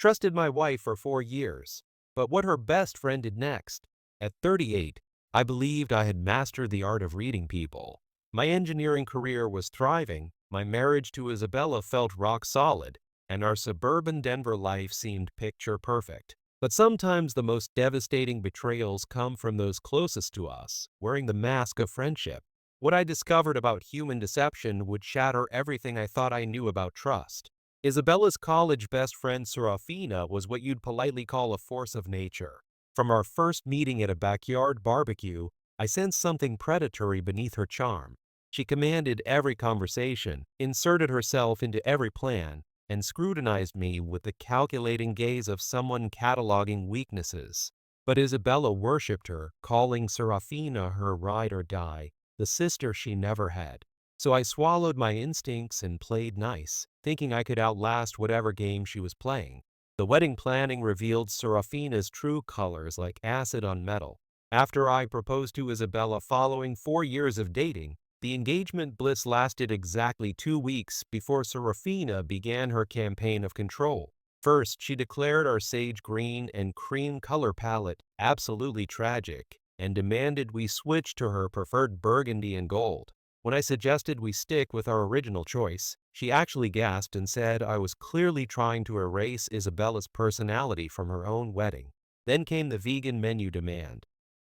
Trusted my wife for 4 years. But what her best friend did next. At 38, I believed I had mastered the art of reading people. My engineering career was thriving, my marriage to Isabella felt rock solid, and our suburban Denver life seemed picture perfect. But sometimes the most devastating betrayals come from those closest to us, wearing the mask of friendship. What I discovered about human deception would shatter everything I thought I knew about trust. Isabella's college best friend Serafina was what you'd politely call a force of nature. From our first meeting at a backyard barbecue, I sensed something predatory beneath her charm. She commanded every conversation, inserted herself into every plan, and scrutinized me with the calculating gaze of someone cataloging weaknesses. But Isabella worshipped her, calling Serafina her ride or die, the sister she never had. So I swallowed my instincts and played nice, thinking I could outlast whatever game she was playing. The wedding planning revealed Serafina's true colors like acid on metal. After I proposed to Isabella following 4 years of dating, the engagement bliss lasted exactly 2 weeks before Serafina began her campaign of control. First, she declared our sage green and cream color palette absolutely tragic and demanded we switch to her preferred burgundy and gold. When I suggested we stick with our original choice, she actually gasped and said I was clearly trying to erase Isabella's personality from her own wedding. Then came the vegan menu demand.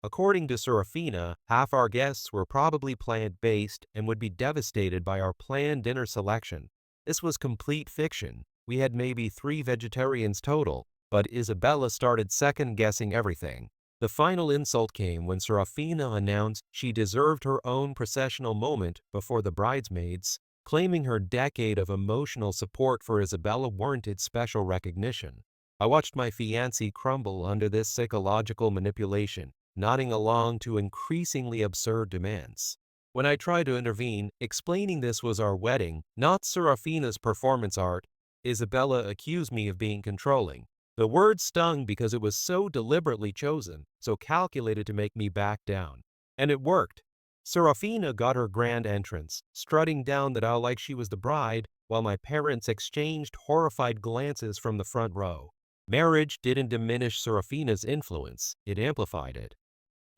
According to Serafina, half our guests were probably plant-based and would be devastated by our planned dinner selection. This was complete fiction. We had maybe 3 vegetarians total, but Isabella started second-guessing everything. The final insult came when Serafina announced she deserved her own processional moment before the bridesmaids, claiming her decade of emotional support for Isabella warranted special recognition. I watched my fiancé crumble under this psychological manipulation, nodding along to increasingly absurd demands. When I tried to intervene, explaining this was our wedding, not Serafina's performance art, Isabella accused me of being controlling. The word stung because it was so deliberately chosen, so calculated to make me back down. And it worked. Serafina got her grand entrance, strutting down the aisle like she was the bride, while my parents exchanged horrified glances from the front row. Marriage didn't diminish Serafina's influence, it amplified it.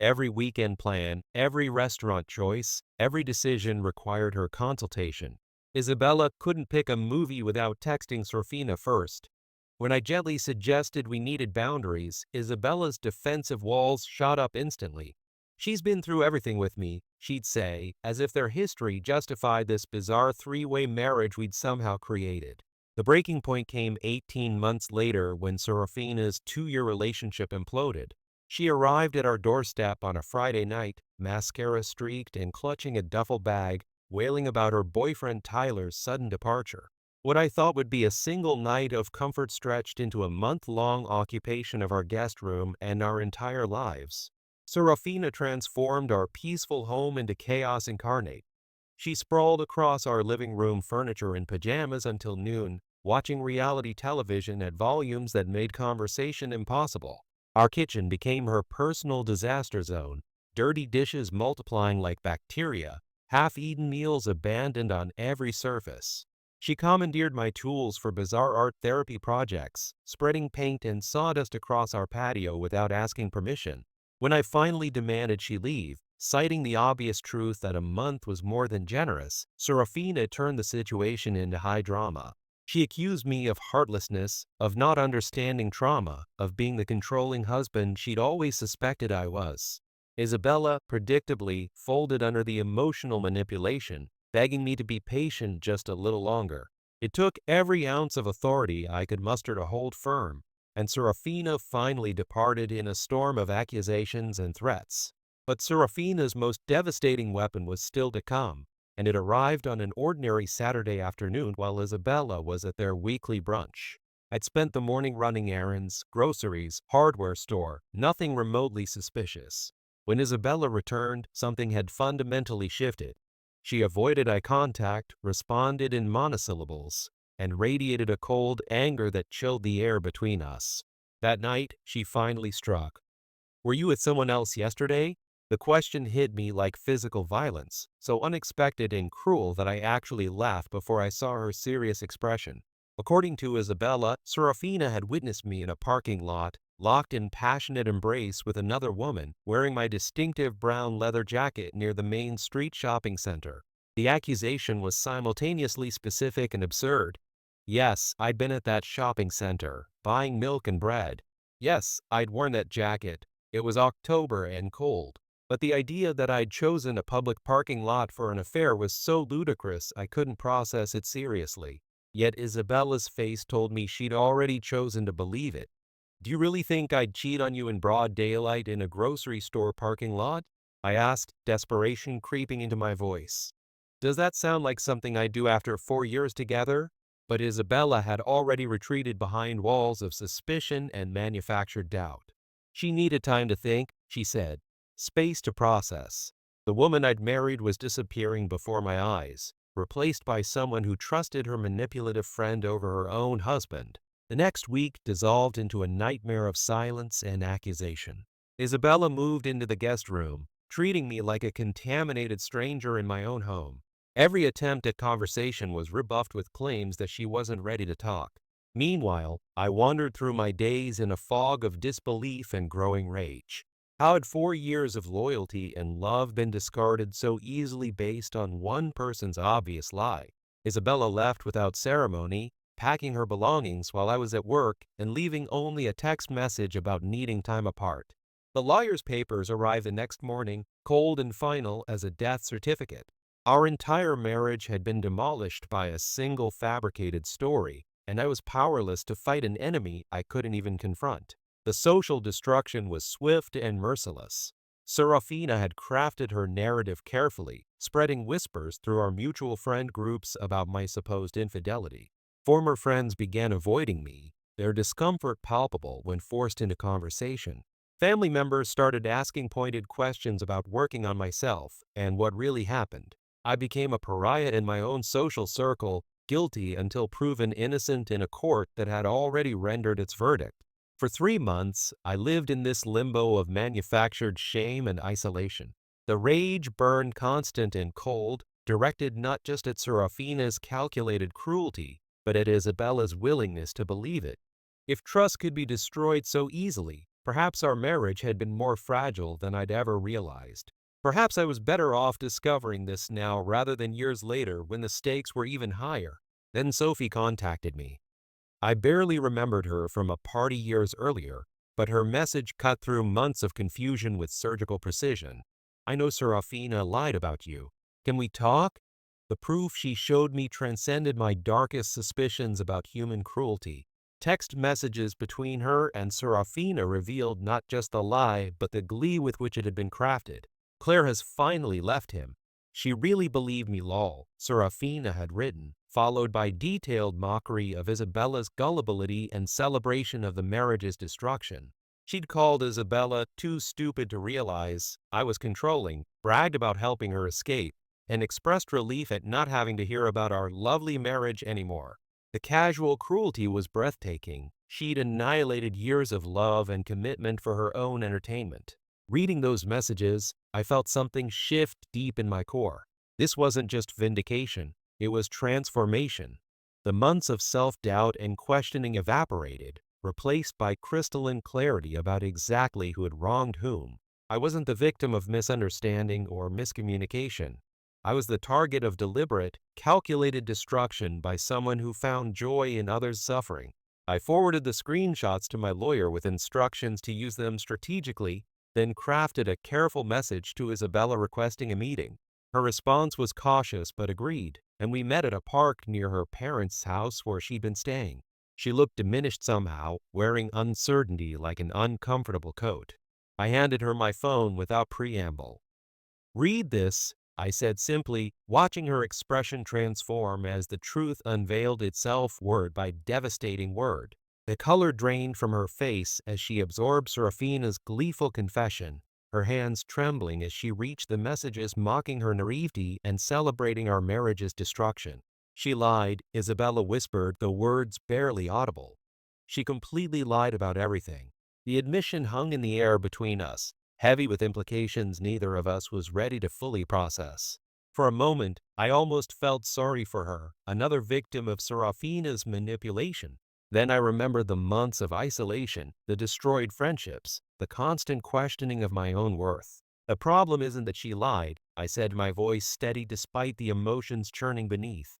Every weekend plan, every restaurant choice, every decision required her consultation. Isabella couldn't pick a movie without texting Serafina first. When I gently suggested we needed boundaries, Isabella's defensive walls shot up instantly. She's been through everything with me, she'd say, as if their history justified this bizarre 3-way marriage we'd somehow created. The breaking point came 18 months later when Serafina's 2-year relationship imploded. She arrived at our doorstep on a Friday night, mascara streaked and clutching a duffel bag, wailing about her boyfriend Tyler's sudden departure. What I thought would be a single night of comfort stretched into a month-long occupation of our guest room and our entire lives. Serafina transformed our peaceful home into chaos incarnate. She sprawled across our living room furniture in pajamas until noon, watching reality television at volumes that made conversation impossible. Our kitchen became her personal disaster zone, dirty dishes multiplying like bacteria, half-eaten meals abandoned on every surface. She commandeered my tools for bizarre art therapy projects, spreading paint and sawdust across our patio without asking permission. When I finally demanded she leave, citing the obvious truth that a month was more than generous, Serafina turned the situation into high drama. She accused me of heartlessness, of not understanding trauma, of being the controlling husband she'd always suspected I was. Isabella, predictably, folded under the emotional manipulation, begging me to be patient just a little longer. It took every ounce of authority I could muster to hold firm, and Serafina finally departed in a storm of accusations and threats. But Serafina's most devastating weapon was still to come, and it arrived on an ordinary Saturday afternoon while Isabella was at their weekly brunch. I'd spent the morning running errands, groceries, hardware store, nothing remotely suspicious. When Isabella returned, something had fundamentally shifted. She avoided eye contact, responded in monosyllables, and radiated a cold anger that chilled the air between us. That night, she finally struck. "Were you with someone else yesterday?" The question hit me like physical violence, so unexpected and cruel that I actually laughed before I saw her serious expression. According to Isabella, Serafina had witnessed me in a parking lot, locked in passionate embrace with another woman, wearing my distinctive brown leather jacket near the main street shopping center. The accusation was simultaneously specific and absurd. Yes, I'd been at that shopping center, buying milk and bread. Yes, I'd worn that jacket. It was October and cold. But the idea that I'd chosen a public parking lot for an affair was so ludicrous I couldn't process it seriously. Yet Isabella's face told me she'd already chosen to believe it. Do you really think I'd cheat on you in broad daylight in a grocery store parking lot? I asked, desperation creeping into my voice. Does that sound like something I'd do after 4 years together? But Isabella had already retreated behind walls of suspicion and manufactured doubt. She needed time to think, she said. Space to process. The woman I'd married was disappearing before my eyes, replaced by someone who trusted her manipulative friend over her own husband. The next week dissolved into a nightmare of silence and accusation. Isabella moved into the guest room, treating me like a contaminated stranger in my own home. Every attempt at conversation was rebuffed with claims that she wasn't ready to talk. Meanwhile, I wandered through my days in a fog of disbelief and growing rage. How had 4 years of loyalty and love been discarded so easily based on one person's obvious lie? Isabella left without ceremony, packing her belongings while I was at work and leaving only a text message about needing time apart. The lawyer's papers arrived the next morning, cold and final as a death certificate. Our entire marriage had been demolished by a single fabricated story, and I was powerless to fight an enemy I couldn't even confront. The social destruction was swift and merciless. Serafina had crafted her narrative carefully, spreading whispers through our mutual friend groups about my supposed infidelity. Former friends began avoiding me, their discomfort palpable when forced into conversation. Family members started asking pointed questions about working on myself and what really happened. I became a pariah in my own social circle, guilty until proven innocent in a court that had already rendered its verdict. For 3 months, I lived in this limbo of manufactured shame and isolation. The rage burned constant and cold, directed not just at Serafina's calculated cruelty, but at Isabella's willingness to believe it. If trust could be destroyed so easily, perhaps our marriage had been more fragile than I'd ever realized. Perhaps I was better off discovering this now rather than years later when the stakes were even higher. Then Sophie contacted me. I barely remembered her from a party years earlier, but her message cut through months of confusion with surgical precision. I know Serafina lied about you. Can we talk? The proof she showed me transcended my darkest suspicions about human cruelty. Text messages between her and Serafina revealed not just the lie, but the glee with which it had been crafted. Claire has finally left him. She really believed me, lol, Serafina had written, followed by detailed mockery of Isabella's gullibility and celebration of the marriage's destruction. She'd called Isabella too stupid to realize I was controlling, bragged about helping her escape, and expressed relief at not having to hear about our lovely marriage anymore. The casual cruelty was breathtaking. She'd annihilated years of love and commitment for her own entertainment. Reading those messages, I felt something shift deep in my core. This wasn't just vindication, it was transformation. The months of self-doubt and questioning evaporated, replaced by crystalline clarity about exactly who had wronged whom. I wasn't the victim of misunderstanding or miscommunication. I was the target of deliberate, calculated destruction by someone who found joy in others' suffering. I forwarded the screenshots to my lawyer with instructions to use them strategically, then crafted a careful message to Isabella requesting a meeting. Her response was cautious but agreed, and we met at a park near her parents' house where she'd been staying. She looked diminished somehow, wearing uncertainty like an uncomfortable coat. I handed her my phone without preamble. "Read this," I said simply, watching her expression transform as the truth unveiled itself word by devastating word. The color drained from her face as she absorbed Serafina's gleeful confession, her hands trembling as she reached the messages mocking her naivety and celebrating our marriage's destruction. She lied, Isabella whispered, the words barely audible. She completely lied about everything. The admission hung in the air between us, heavy with implications neither of us was ready to fully process. For a moment, I almost felt sorry for her, another victim of Serafina's manipulation. Then I remembered the months of isolation, the destroyed friendships, the constant questioning of my own worth. The problem isn't that she lied, I said, my voice steady despite the emotions churning beneath.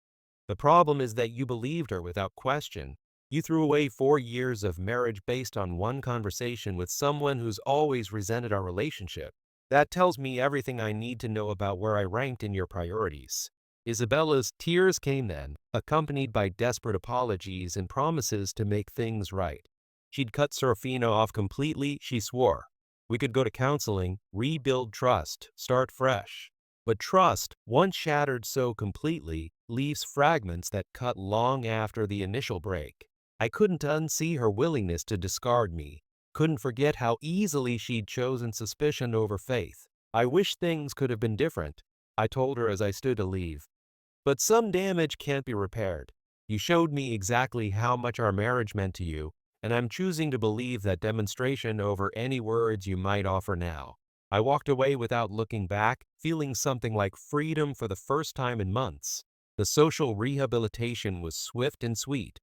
The problem is that you believed her without question. You threw away 4 years of marriage based on one conversation with someone who's always resented our relationship. That tells me everything I need to know about where I ranked in your priorities. Isabella's tears came then, accompanied by desperate apologies and promises to make things right. She'd cut Serafina off completely, she swore. We could go to counseling, rebuild trust, start fresh. But trust, once shattered so completely, leaves fragments that cut long after the initial break. I couldn't unsee her willingness to discard me, couldn't forget how easily she'd chosen suspicion over faith. I wish things could have been different, I told her as I stood to leave. But some damage can't be repaired. You showed me exactly how much our marriage meant to you, and I'm choosing to believe that demonstration over any words you might offer now. I walked away without looking back, feeling something like freedom for the first time in months. The social rehabilitation was swift and sweet.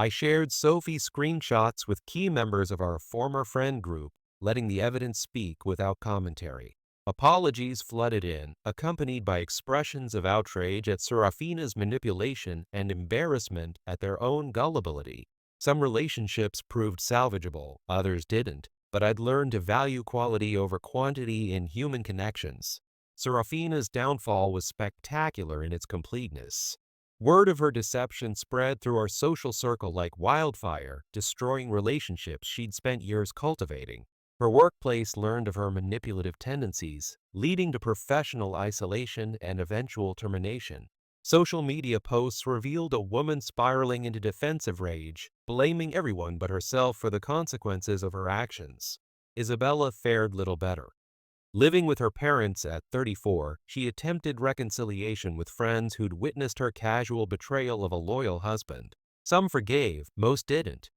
I shared Sophie's screenshots with key members of our former friend group, letting the evidence speak without commentary. Apologies flooded in, accompanied by expressions of outrage at Serafina's manipulation and embarrassment at their own gullibility. Some relationships proved salvageable, others didn't, but I'd learned to value quality over quantity in human connections. Serafina's downfall was spectacular in its completeness. Word of her deception spread through our social circle like wildfire, destroying relationships she'd spent years cultivating. Her workplace learned of her manipulative tendencies, leading to professional isolation and eventual termination. Social media posts revealed a woman spiraling into defensive rage, blaming everyone but herself for the consequences of her actions. Isabella fared little better. Living with her parents at 34, she attempted reconciliation with friends who'd witnessed her casual betrayal of a loyal husband. Some forgave, most didn't.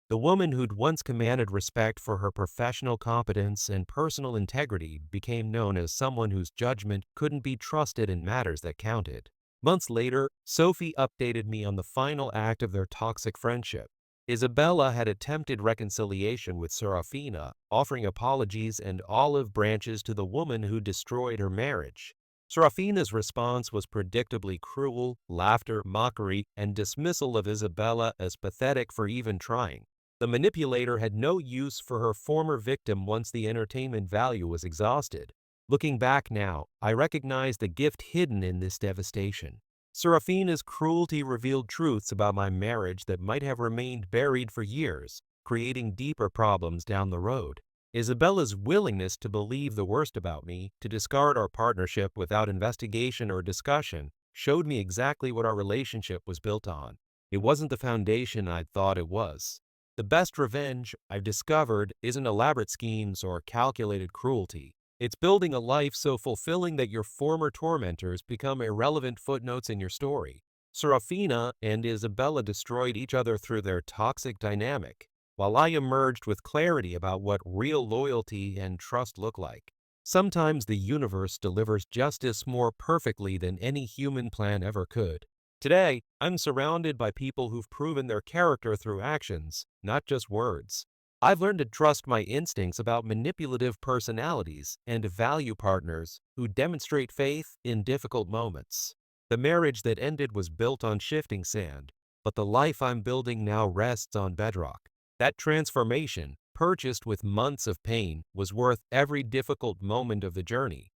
The woman who'd once commanded respect for her professional competence and personal integrity became known as someone whose judgment couldn't be trusted in matters that counted. Months later, Sophie updated me on the final act of their toxic friendship. Isabella had attempted reconciliation with Serafina, offering apologies and olive branches to the woman who destroyed her marriage. Serafina's response was predictably cruel, laughter, mockery, and dismissal of Isabella as pathetic for even trying. The manipulator had no use for her former victim once the entertainment value was exhausted. Looking back now, I recognize the gift hidden in this devastation. Serafina's cruelty revealed truths about my marriage that might have remained buried for years, creating deeper problems down the road. Isabella's willingness to believe the worst about me, to discard our partnership without investigation or discussion, showed me exactly what our relationship was built on. It wasn't the foundation I'd thought it was. The best revenge, I've discovered, isn't elaborate schemes or calculated cruelty. It's building a life so fulfilling that your former tormentors become irrelevant footnotes in your story. Serafina and Isabella destroyed each other through their toxic dynamic, while I emerged with clarity about what real loyalty and trust look like. Sometimes the universe delivers justice more perfectly than any human plan ever could. Today, I'm surrounded by people who've proven their character through actions, not just words. I've learned to trust my instincts about manipulative personalities and value partners who demonstrate faith in difficult moments. The marriage that ended was built on shifting sand, but the life I'm building now rests on bedrock. That transformation, purchased with months of pain, was worth every difficult moment of the journey.